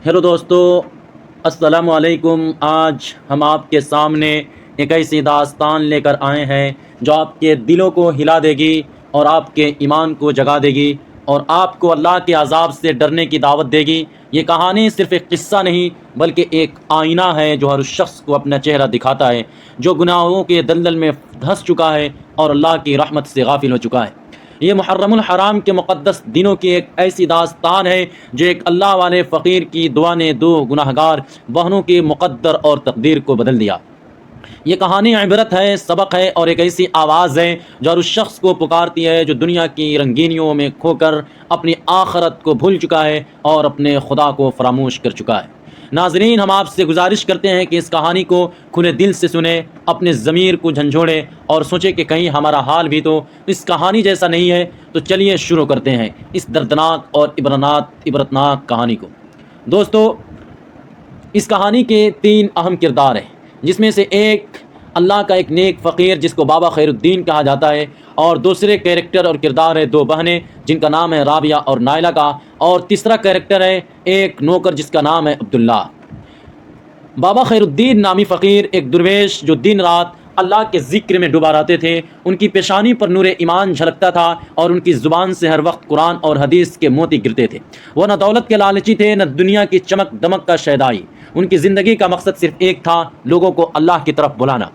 Hello دوستو، السلام علیکم۔ آج ہم آپ کے سامنے ایک ایسی داستان لے کر آئے ہیں جو آپ کے دلوں کو ہلا دے گی اور آپ کے ایمان کو جگا دے گی اور آپ کو اللہ کے عذاب سے ڈرنے کی دعوت دے گی۔ یہ کہانی صرف ایک قصہ نہیں بلکہ ایک آئینہ ہے جو ہر اس شخص کو اپنا چہرہ دکھاتا ہے جو گناہوں کے دلدل میں دھنس چکا ہے اور اللہ کی رحمت سے غافل ہو چکا ہے۔ یہ محرم الحرام کے مقدس دنوں کی ایک ایسی داستان ہے جو ایک اللہ والے فقیر کی دعا نے دو گناہگار بہنوں کی مقدر اور تقدیر کو بدل دیا۔ یہ کہانی عبرت ہے، سبق ہے اور ایک ایسی آواز ہے جو ہر اس شخص کو پکارتی ہے جو دنیا کی رنگینیوں میں کھو کر اپنی آخرت کو بھول چکا ہے اور اپنے خدا کو فراموش کر چکا ہے۔ ناظرین، ہم آپ سے گزارش کرتے ہیں کہ اس کہانی کو کھلے دل سے سنیں، اپنے ضمیر کو جھنجھوڑیں اور سوچیں کہ کہیں ہمارا حال بھی تو اس کہانی جیسا نہیں ہے۔ تو چلیے شروع کرتے ہیں اس دردناک اور عبرتناک کہانی کو۔ دوستو، اس کہانی کے 3 اہم کردار ہیں، جس میں سے ایک اللہ کا ایک نیک فقیر جس کو بابا خیر الدین کہا جاتا ہے، اور دوسرے کیریکٹر اور کردار ہے 2 بہنیں جن کا نام ہے رابعہ اور نائلہ کا، اور تیسرا کیریکٹر ہے ایک نوکر جس کا نام ہے عبداللہ۔ بابا خیر الدین نامی فقیر ایک درویش جو دن رات اللہ کے ذکر میں ڈوبا رہتے تھے۔ ان کی پیشانی پر نور ایمان جھلکتا تھا اور ان کی زبان سے ہر وقت قرآن اور حدیث کے موتی گرتے تھے۔ وہ نہ دولت کے لالچی تھے نہ دنیا کی چمک دمک کا شیدائی۔ ان کی زندگی کا مقصد صرف ایک تھا، لوگوں کو اللہ کی طرف بلانا۔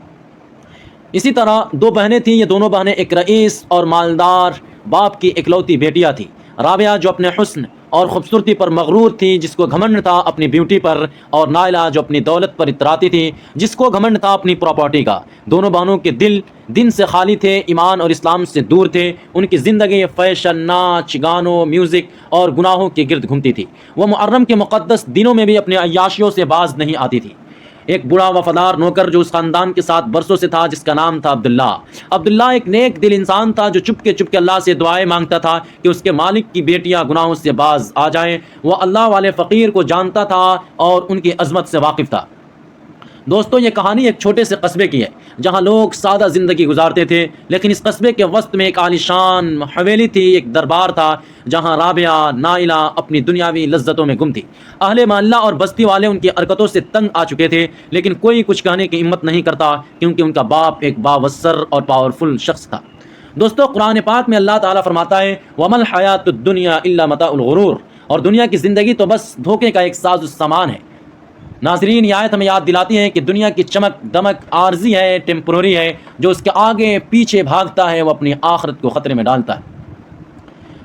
اسی طرح 2 بہنیں تھیں۔ یہ دونوں بہنیں ایک رئیس اور مالدار باپ کی اکلوتی بیٹیاں تھیں۔ رابعہ جو اپنے حسن اور خوبصورتی پر مغرور تھی، جس کو گھمنڈ تھا اپنی بیوٹی پر، اور نائلہ جو اپنی دولت پر اتراتی تھی، جس کو گھمنڈ تھا اپنی پراپرٹی کا۔ دونوں بہنوں کے دل دین سے خالی تھے، ایمان اور اسلام سے دور تھے۔ ان کی زندگی فیشن، ناچ گانوں، میوزک اور گناہوں کے گرد گھومتی تھی۔ وہ محرم کے مقدس دنوں میں بھی اپنے عیاشیوں سے باز نہیں آتی تھی۔ ایک بوڑھا وفادار نوکر جو اس خاندان کے ساتھ برسوں سے تھا، جس کا نام تھا عبداللہ۔ عبداللہ ایک نیک دل انسان تھا جو چپکے اللہ سے دعائیں مانگتا تھا کہ اس کے مالک کی بیٹیاں گناہوں سے باز آ جائیں۔ وہ اللہ والے فقیر کو جانتا تھا اور ان کی عظمت سے واقف تھا۔ دوستو، یہ کہانی ایک چھوٹے سے قصبے کی ہے جہاں لوگ سادہ زندگی گزارتے تھے، لیکن اس قصبے کے وسط میں ایک عالیشان حویلی تھی، ایک دربار تھا جہاں رابعہ، نائلہ اپنی دنیاوی لذتوں میں گم تھی۔ اہل محلہ اور بستی والے ان کی حرکتوں سے تنگ آ چکے تھے، لیکن کوئی کچھ کہنے کی ہمت نہیں کرتا کیونکہ ان کا باپ ایک باوثر اور پاورفل شخص تھا۔ دوستو، قرآن پاک میں اللہ تعالیٰ فرماتا ہے وَمَا الْحَيَاةُ الدُّنْيَا إِلَّا مَتَاعُ الْغُرُورِ، اور دنیا کی زندگی تو بس دھوکے کا ایک ساز و سامان ہے۔ ناظرین، یہ آیت ہمیں یاد دلاتی ہے کہ دنیا کی چمک دمک عارضی ہے، ٹیمپروری ہے۔ جو اس کے آگے پیچھے بھاگتا ہے وہ اپنی آخرت کو خطرے میں ڈالتا ہے۔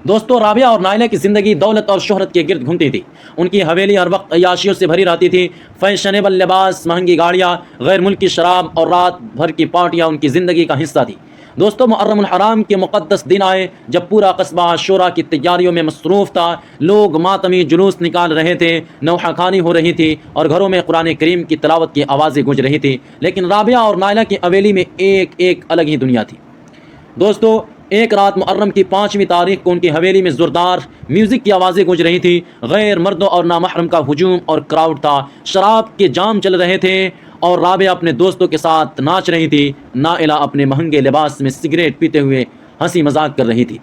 دوستو، رابعہ اور نائلہ کی زندگی دولت اور شہرت کے گرد گھومتی تھی۔ ان کی حویلی ہر وقت عیاشیوں سے بھری رہتی تھی۔ فیشنیبل لباس، مہنگی گاڑیاں، غیر ملکی شراب اور رات بھر کی پارٹیاں ان کی زندگی کا حصہ تھی۔ دوستو، محرم الحرام کے مقدس دن آئے جب پورا قصبہ عاشورہ کی تیاریوں میں مصروف تھا۔ لوگ ماتمی جلوس نکال رہے تھے، نوحہ خوانی ہو رہی تھی اور گھروں میں قرآن کریم کی تلاوت کی آوازیں گونج رہی تھی، لیکن رابعہ اور نائلہ کی حویلی میں ایک الگ ہی دنیا تھی۔ دوستو، ایک رات محرم کی 5ویں تاریخ کو ان کی حویلی میں زوردار میوزک کی آوازیں گونج رہی تھی۔ غیر مردوں اور نامحرم کا ہجوم اور کراؤڈ تھا۔ شراب کے جام چل رہے تھے اور رابعہ اپنے دوستوں کے ساتھ ناچ رہی تھی۔ نائلہ اپنے مہنگے لباس میں سگریٹ پیتے ہوئے ہنسی مذاق کر رہی تھی۔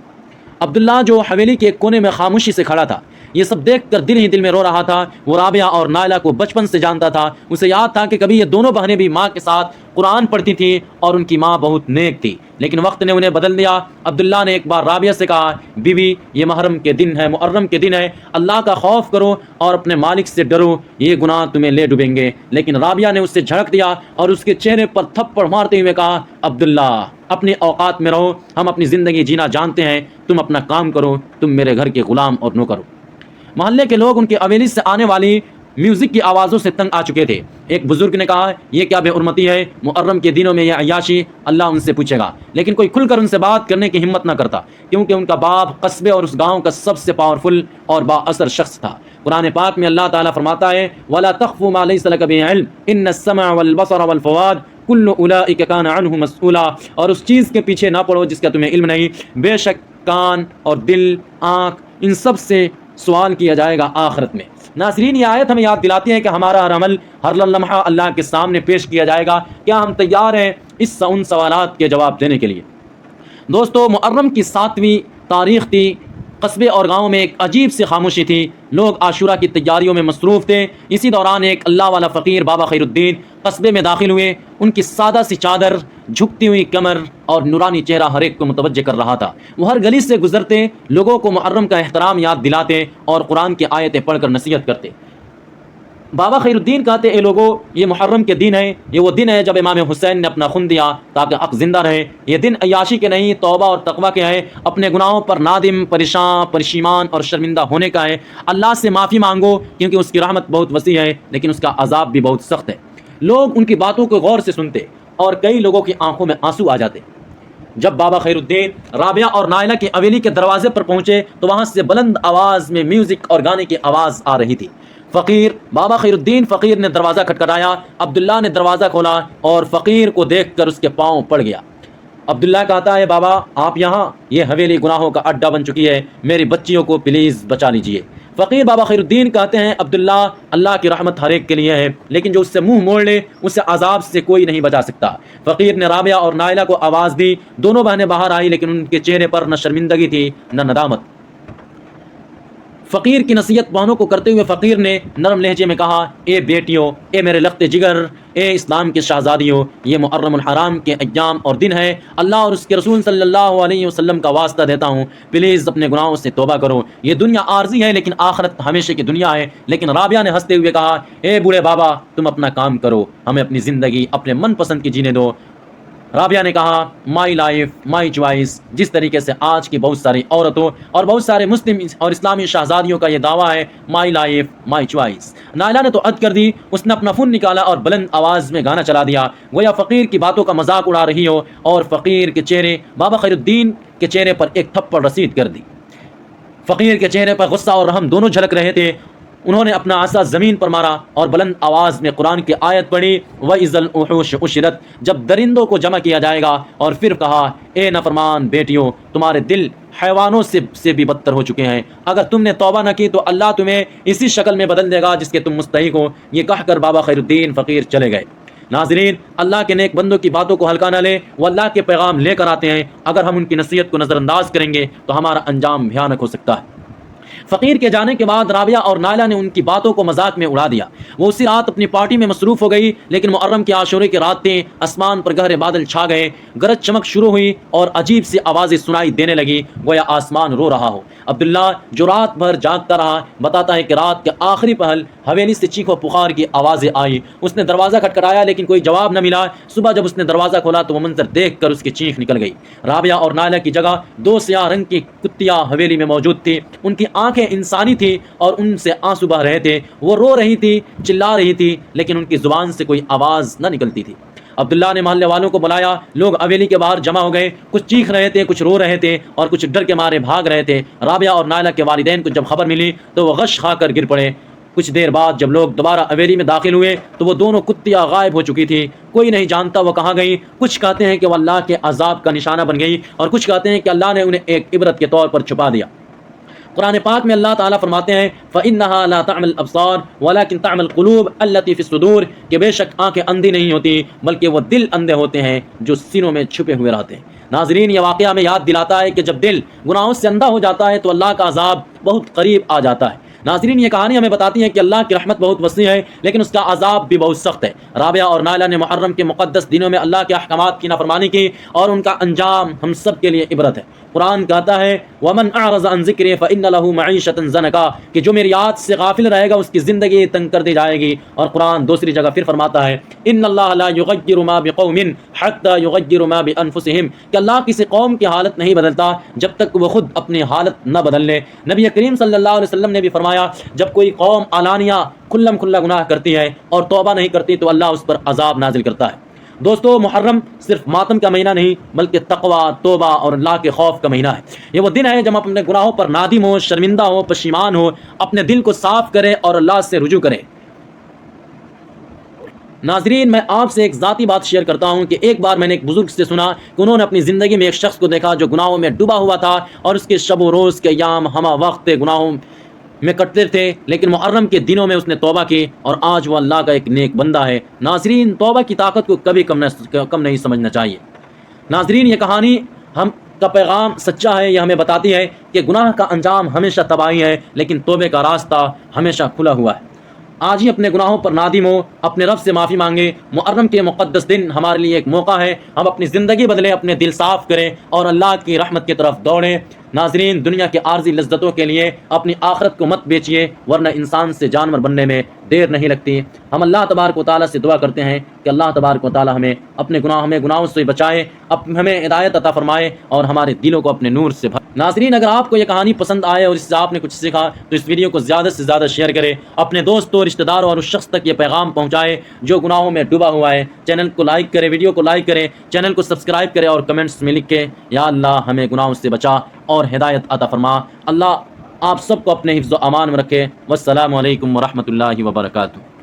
عبداللہ جو حویلی کے ایک کونے میں خاموشی سے کھڑا تھا، یہ سب دیکھ کر دل ہی دل میں رو رہا تھا۔ وہ رابعہ اور نائلہ کو بچپن سے جانتا تھا۔ اسے یاد تھا کہ کبھی یہ دونوں بہنیں بھی ماں کے ساتھ قرآن پڑھتی تھیں اور ان کی ماں بہت نیک تھی، لیکن وقت نے انہیں بدل دیا۔ عبداللہ نے ایک بار رابعہ سے کہا، بیوی، یہ محرم کے دن ہے، اللہ کا خوف کرو اور اپنے مالک سے ڈرو، یہ گناہ تمہیں لے ڈوبیں گے۔ لیکن رابعہ نے اس سے جھڑک دیا اور اس کے چہرے پر تھپڑ مارتے ہوئے کہا، عبداللہ، اپنے اوقات میں رہو، ہم اپنی زندگی جینا جانتے ہیں، تم اپنا کام کرو، تم میرے گھر کے غلام اور نوکر ہو۔ محلے کے لوگ ان کی حویلی سے آنے والی میوزک کی آوازوں سے تنگ آ چکے تھے۔ ایک بزرگ نے کہا، یہ کیا بے حرمتی ہے، محرم کے دنوں میں یہ عیاشی، اللہ ان سے پوچھے گا۔ لیکن کوئی کھل کر ان سے بات کرنے کی ہمت نہ کرتا کیونکہ ان کا باپ قصبے اور اس گاؤں کا سب سے پاورفل اور با اثر شخص تھا۔ قرآن پاک میں اللہ تعالیٰ فرماتا ہے وَلَا تَخْفُ مَا لَيْسَ لَكَ بِهِ عِلْمٌ إِنَّ السَّمْعَ وَالْبَصَرَ وَالْفُؤَادَ كُلُّ أُولَئِكَ كَانَ عَنْهُ مَسْئُولًا، اور اس چیز کے پیچھے نہ پڑو جس کا تمہیں علم نہیں، بے شک کان اور دل، آنکھ، ان سب سے سوال کیا جائے گا آخرت میں۔ ناظرین، یہ آیت ہمیں یاد دلاتی ہے کہ ہمارا ہر عمل، ہر لمحہ اللہ کے سامنے پیش کیا جائے گا۔ کیا ہم تیار ہیں ان سوالات کے جواب دینے کے لیے؟ دوستو، محرم کی 7ویں تاریخ تھی۔ قصبے اور گاؤں میں ایک عجیب سی خاموشی تھی، لوگ عاشورہ کی تیاریوں میں مصروف تھے۔ اسی دوران ایک اللہ والا فقیر بابا خیر الدین قصبے میں داخل ہوئے۔ ان کی سادہ سی چادر، جھکتی ہوئی کمر اور نورانی چہرہ ہر ایک کو متوجہ کر رہا تھا۔ وہ ہر گلی سے گزرتے، لوگوں کو محرم کا احترام یاد دلاتے اور قرآن کی آیتیں پڑھ کر نصیحت کرتے۔ بابا خیر الدین کہتے، اے لوگو، یہ محرم کے دن ہے، یہ وہ دن ہے جب امام حسین نے اپنا خون دیا تاکہ حق زندہ رہے۔ یہ دن عیاشی کے نہیں، توبہ اور تقوی کے ہے۔ اپنے گناہوں پر نادم، پریشان، پشیمان اور شرمندہ ہونے کا ہے۔ اللہ سے معافی مانگو کیونکہ اس کی رحمت بہت وسیع ہے لیکن اس کا عذاب بھی بہت سخت ہے۔ لوگ ان کی باتوں کو غور سے سنتے اور کئی لوگوں کی آنکھوں میں آنسو آ جاتے۔ جب بابا خیر الدین رابعہ اور نائلہ کی حویلی کے دروازے پر پہنچے تو وہاں سے بلند آواز میں میوزک اور گانے کی آواز آ رہی تھی۔ بابا خیر الدین فقیر نے دروازہ کھٹکھٹایا۔ عبداللہ نے دروازہ کھولا اور فقیر کو دیکھ کر اس کے پاؤں پڑ گیا۔ عبداللہ کہتا ہے، بابا آپ یہاں؟ یہ حویلی گناہوں کا اڈا بن چکی ہے، میری بچیوں کو پلیز بچا لیجئے۔ فقیر بابا خیر الدین کہتے ہیں، عبداللہ، اللہ کی رحمت ہر ایک کے لیے ہے لیکن جو اس سے منہ موڑ لے اسے عذاب سے کوئی نہیں بچا سکتا۔ فقیر نے رابعہ اور نائلہ کو آواز دی۔ دونوں بہنیں باہر آئی لیکن ان کے چہرے پر نہ شرمندگی تھی نہ ندامت۔ فقیر کی نصیحت بہنوں کو کرتے ہوئے فقیر نے نرم لہجے میں کہا، اے بیٹیوں، اے میرے لخت جگر، اے اسلام کے شہزادیوں، یہ محرم الحرام کے ایام اور دن ہے۔ اللہ اور اس کے رسول صلی اللہ علیہ وسلم کا واسطہ دیتا ہوں، پلیز اپنے گناہوں سے توبہ کرو۔ یہ دنیا عارضی ہے لیکن آخرت ہمیشہ کی دنیا ہے۔ لیکن رابعہ نے ہنستے ہوئے کہا، اے بوڑھے بابا، تم اپنا کام کرو، ہمیں اپنی زندگی اپنے من پسند کی جینے دو۔ رابعہ نے کہا، مائی لائف مائی چوائس۔ جس طریقے سے آج کی بہت ساری عورتوں اور بہت سارے مسلم اور اسلامی شہزادیوں کا یہ دعویٰ ہے، مائی لائف مائی چوائس۔ نائلہ نے تو عد کر دی، اس نے اپنا فون نکالا اور بلند آواز میں گانا چلا دیا، گویا فقیر کی باتوں کا مذاق اڑا رہی ہو، اور فقیر کے چہرے بابا خیر الدین کے چہرے پر ایک تھپڑ رسید کر دی۔ فقیر کے چہرے پر غصہ اور رحم دونوں جھلک رہے تھے۔ انہوں نے اپنا عصا زمین پر مارا اور بلند آواز میں قرآن کی آیت پڑھی، وَإِذَا الْوُحُوشُ حُشِرَتْ، جب درندوں کو جمع کیا جائے گا، اور پھر کہا، اے نافرمان بیٹیوں، تمہارے دل حیوانوں سے بھی بدتر ہو چکے ہیں۔ اگر تم نے توبہ نہ کی تو اللہ تمہیں اسی شکل میں بدل دے گا جس کے تم مستحق ہو۔ یہ کہہ کر بابا خیر الدین فقیر چلے گئے۔ ناظرین، اللہ کے نیک بندوں کی باتوں کو ہلکا نہ لیں، وہ اللہ کے پیغام لے کر آتے ہیں۔ اگر ہم ان کی نصیحت کو نظر انداز کریں گے تو ہمارا انجام بھیانک ہو سکتا ہے۔ فقیر کے جانے کے بعد رابعہ اور نائلہ نے ان کی باتوں کو مذاق میں اڑا دیا۔ وہ اسی رات اپنی پارٹی میں مصروف ہو گئی، لیکن محرم کے عاشورے کی رات تھی، آسمان پر گہرے بادل چھا گئے، گرج چمک شروع ہوئی اور عجیب سی آوازیں سنائی دینے لگی، گویا آسمان رو رہا ہو۔ عبداللہ، جو رات بھر جاگتا رہا، بتاتا ہے کہ رات کے آخری پہل حویلی سے چیخ و پکار کی آوازیں آئی۔ اس نے دروازہ کھٹکھٹایا لیکن کوئی جواب نہ ملا۔ صبح جب اس نے دروازہ کھولا تو وہ منظر دیکھ کر اس کی چیخ نکل گئی۔ رابعہ اور نائلہ کی جگہ دو سیاہ رنگ کی کتیاں حویلی میں موجود تھی۔ ان کی آنکھیں انسانی تھی اور ان سے آنسو بہہ رہے تھے۔ وہ رو رہی تھی، چلا رہی تھی، لیکن ان کی زبان سے کوئی آواز نہ نکلتی تھی۔ عبداللہ نے محلے والوں کو بلایا۔ لوگ حویلی کے باہر جمع ہو گئے، کچھ چیخ رہے تھے، کچھ رو رہے تھے اور کچھ ڈر کے مارے بھاگ رہے تھے۔ رابعہ اور نائلہ کے والدین کو جب خبر ملی تو وہ غش کھا کر گر پڑے۔ کچھ دیر بعد جب لوگ دوبارہ حویلی میں داخل ہوئے تو وہ دونوں کتیاں غائب ہو چکی تھی۔ کوئی نہیں جانتا وہ کہاں گئی۔ کچھ کہتے ہیں کہ وہ اللہ کے عذاب کا نشانہ بن گئی اور کچھ کہتے ہیں کہ اللہ نے انہیں ایک عبرت کے طور پر چھپا دیا۔ قرآن پاک میں اللہ تعالیٰ فرماتے ہیں، فَإِنَّهَا لَا تَعْمَى الْأَبْصَارُ وَلَكِنْ تَعْمَى الْقُلُوبُ الَّتِي فِي الصُّدُورِ، کہ بے شک آنکھیں اندھی نہیں ہوتی بلکہ وہ دل اندھے ہوتے ہیں جو سینوں میں چھپے ہوئے رہتے ہیں۔ ناظرین، یہ واقعہ ہمیں یاد دلاتا ہے کہ جب دل گناہوں سے اندھا ہو جاتا ہے تو اللہ کا عذاب بہت قریب آ جاتا ہے۔ ناظرین، یہ کہانی ہمیں بتاتی ہے کہ اللہ کی رحمت بہت وسیع ہے لیکن اس کا عذاب بھی بہت سخت ہے۔ رابعہ اور نائلہ نے محرم کے مقدس دنوں میں اللہ کے احکامات کی نافرمانی کی اور ان کا انجام ہم سب کے لیے عبرت ہے۔ قرآن کہتا ہے، وَمَنْ أَعْرَضَ عَنْ ذِكْرِي فَإِنَّ لَهُ مَعِيشَةً ضَنْكًا، کہ جو میری یاد سے غافل رہے گا اس کی زندگی تنگ کر دی جائے گی۔ اور قرآن دوسری جگہ پھر فرماتا ہے، إِنَّ اللَّهَ لَا يُغَيِّرُ مَا بِقَوْمٍ حَتَّى يُغَيِّرُوا مَا بِأَنفُسِهِمْ، کہ اللہ کسی قوم کی حالت نہیں بدلتا جب تک وہ خود اپنی حالت نہ بدل لے۔ نبی کریم صلی اللہ علیہ وسلم نے بھی فرمایا، جب کوئی قوم علانیہ کھلم کھلا گناہ کرتی ہے اور توبہ نہیں کرتی تو اللہ اس پر عذاب نازل کرتا ہے۔ دوستو، محرم صرف ماتم کا مہینہ نہیں بلکہ تقوی، توبہ اور اللہ کے خوف کا مہینہ ہے۔ یہ وہ دن ہے جب ہم اپنے گناہوں پر نادم ہو، شرمندہ ہو، پشیمان ہو، اپنے دل کو صاف کریں اور اللہ سے رجوع کریں۔ ناظرین، میں آپ سے ایک ذاتی بات شیئر کرتا ہوں کہ ایک بار میں نے ایک بزرگ سے سنا کہ انہوں نے اپنی زندگی میں ایک شخص کو دیکھا جو گناہوں میں ڈوبا ہوا تھا اور اس کے شب و روز کے ایام ہمہ وقت گناہوں میں کٹتے تھے، لیکن محرم کے دنوں میں اس نے توبہ کی اور آج وہ اللہ کا ایک نیک بندہ ہے۔ ناظرین، توبہ کی طاقت کو کبھی کم نہیں سمجھنا چاہیے۔ ناظرین، یہ کہانی کا پیغام سچا ہے، یہ ہمیں بتاتی ہے کہ گناہ کا انجام ہمیشہ تباہی ہے، لیکن توبے کا راستہ ہمیشہ کھلا ہوا ہے۔ آج ہی اپنے گناہوں پر نادم ہو، اپنے رب سے معافی مانگے۔ محرم کے مقدس دن ہمارے لیے ایک موقع ہے، ہم اپنی زندگی بدلیں، اپنے دل صاف کریں اور اللہ کی رحمت کی طرف دوڑیں۔ ناظرین، دنیا کے عارضی لذتوں کے لیے اپنی آخرت کو مت بیچیے، ورنہ انسان سے جانور بننے میں دیر نہیں لگتی۔ ہم اللہ تبارک و تعالیٰ سے دعا کرتے ہیں کہ اللہ تبارک و تعالیٰ ہمیں گناہوں سے بچائے، ہمیں ہدایت عطا فرمائے اور ہمارے دلوں کو اپنے نور سے بھر۔ ناظرین، اگر آپ کو یہ کہانی پسند آئے اور اس سے آپ نے کچھ سیکھا تو اس ویڈیو کو زیادہ سے زیادہ شیئر کریں، اپنے دوستوں، رشتہ داروں اور اس شخص تک یہ پیغام پہنچائے جو گناہوں میں ڈوبا ہوا ہے۔ چینل کو لائک کریں، ویڈیو کو لائک کریں، چینل کو سبسکرائب کریں اور کمنٹس میں لکھیں یا اللہ ہمیں گناہوں سے بچا اور ہدایت عطا فرما۔ اللہ آپ سب کو اپنے حفظ و امان میں رکھے۔ والسلام علیکم ورحمۃ اللہ وبرکاتہ۔